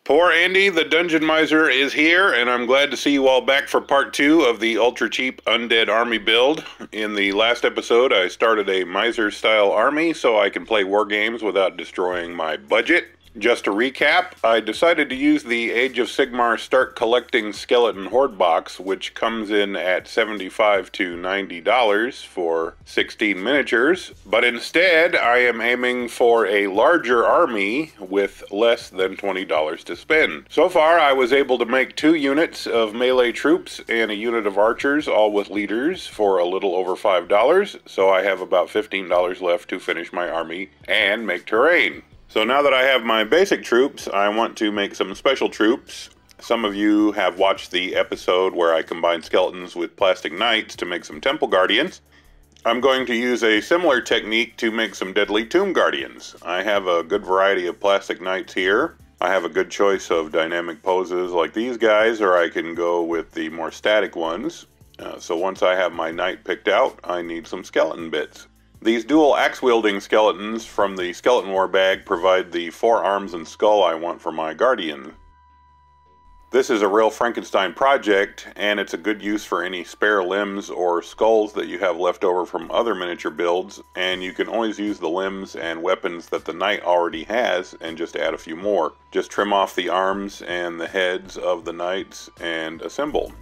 Poor Andy, the Dungeon Miser, is here, and I'm glad to see you all back for part 2 of the ultra-cheap Undead Army build. In the last episode, I started a Miser-style army so I can play war games without destroying my budget. Just to recap, I decided to use the Age of Sigmar Start Collecting Skeleton Horde box, which comes in at $75 to $90 for 16 miniatures, but instead I am aiming for a larger army with less than $20 to spend. So far I was able to make 2 units of melee troops and a unit of archers, all with leaders, for a little over $5, so I have about $15 left to finish my army and make terrain. So now that I have my basic troops, I want to make some special troops. Some of you have watched the episode where I combined skeletons with plastic knights to make some temple guardians. I'm going to use a similar technique to make some deadly tomb guardians. I have a good variety of plastic knights here. I have a good choice of dynamic poses like these guys, or I can go with the more static ones. So once I have my knight picked out, I need some skeleton bits. These dual axe-wielding skeletons from the Skeleton War bag provide the 4 arms and skull I want for my guardian. This is a real Frankenstein project, and it's a good use for any spare limbs or skulls that you have left over from other miniature builds, and you can always use the limbs and weapons that the knight already has and just add a few more. Just trim off the arms and the heads of the knights and assemble.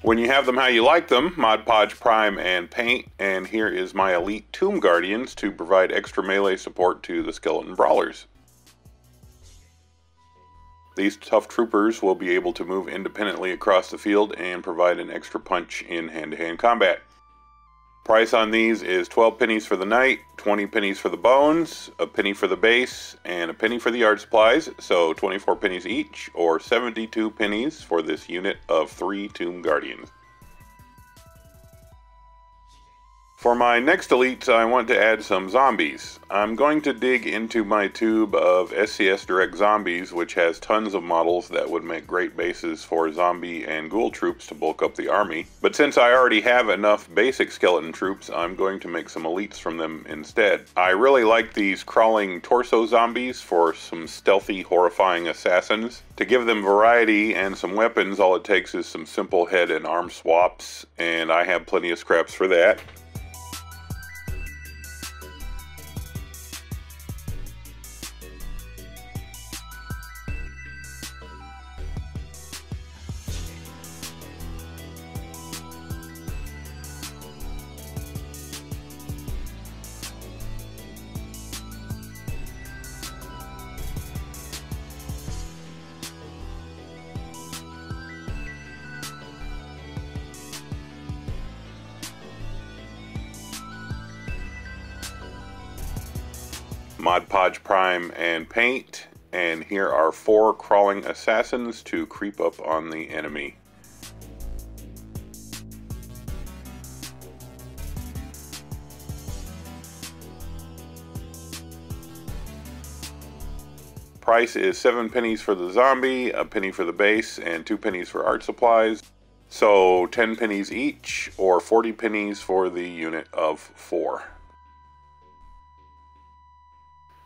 When you have them how you like them, Mod Podge prime and paint, and here is my elite Tomb Guardians to provide extra melee support to the skeleton brawlers. These tough troopers will be able to move independently across the field and provide an extra punch in hand-to-hand combat. Price on these is 12 pennies for the knight, 20 pennies for the bones, a penny for the base, and a penny for the yard supplies, so 24 pennies each, or 72 pennies for this unit of 3 Tomb Guardians. For my next elites, I want to add some zombies. I'm going to dig into my tube of SCS Direct Zombies, which has tons of models that would make great bases for zombie and ghoul troops to bulk up the army. But since I already have enough basic skeleton troops, I'm going to make some elites from them instead. I really like these crawling torso zombies for some stealthy, horrifying assassins. To give them variety and some weapons, all it takes is some simple head and arm swaps, and I have plenty of scraps for that. Mod Podge prime and paint, and here are 4 crawling assassins to creep up on the enemy. Price is 7 pennies for the zombie, a penny for the base, and 2 pennies for art supplies. So 10 pennies each, or 40 pennies for the unit of 4.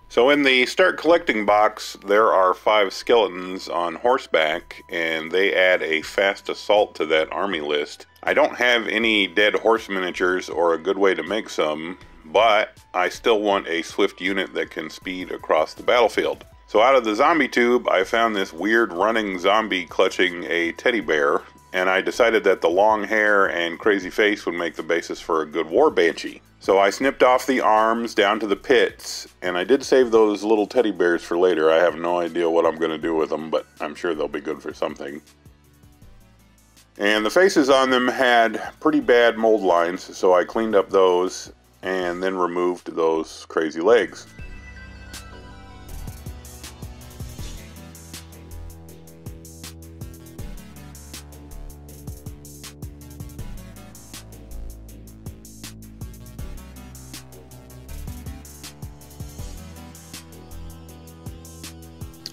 So in the Start Collecting box, there are 5 skeletons on horseback, and they add a fast assault to that army list. I don't have any dead horse miniatures or a good way to make some, but I still want a swift unit that can speed across the battlefield. So out of the zombie tube, I found this weird running zombie clutching a teddy bear, and I decided that the long hair and crazy face would make the basis for a good war banshee. So I snipped off the arms down to the pits, and I did save those little teddy bears for later. I have no idea what I'm going to do with them, but I'm sure they'll be good for something. And the faces on them had pretty bad mold lines, so I cleaned up those and then removed those crazy legs.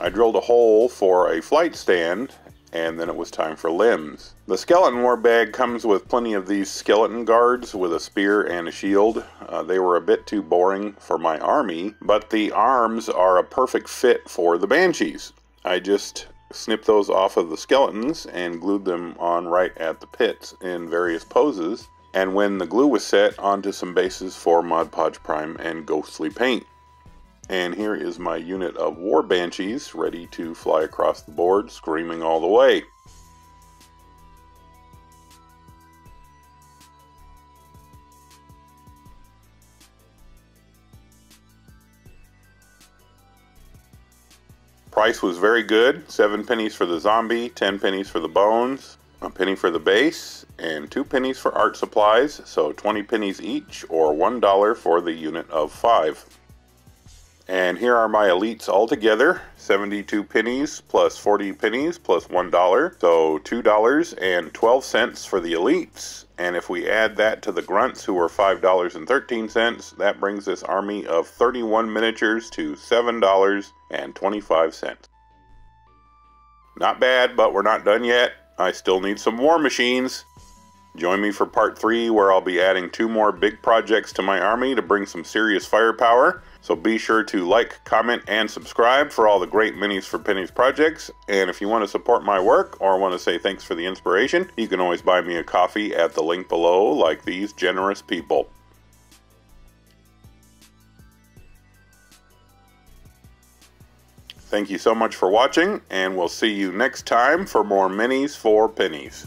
I drilled a hole for a flight stand, and then it was time for limbs. The skeleton war bag comes with plenty of these skeleton guards with a spear and a shield. They were a bit too boring for my army, but the arms are a perfect fit for the banshees. I just snipped those off of the skeletons and glued them on right at the pits in various poses, and when the glue was set, onto some bases for Mod Podge Prime and Ghostly paint. And here is my unit of war banshees ready to fly across the board, screaming all the way. Price was very good. 7 pennies for the zombie, 10 pennies for the bones, a penny for the base, and 2 pennies for art supplies, so 20 pennies each, or $1 for the unit of 5. And here are my elites all together, 72 pennies plus 40 pennies plus $1, so $2.12 for the elites. And if we add that to the grunts, who are $5.13, that brings this army of 31 miniatures to $7.25. Not bad, but we're not done yet. I still need some war machines. Join me for part 3, where I'll be adding 2 more big projects to my army to bring some serious firepower. So be sure to like, comment, and subscribe for all the great minis for Pennies projects. And if you want to support my work or want to say thanks for the inspiration, you can always buy me a coffee at the link below, like these generous people. Thank you so much for watching, and we'll see you next time for more minis for Pennies.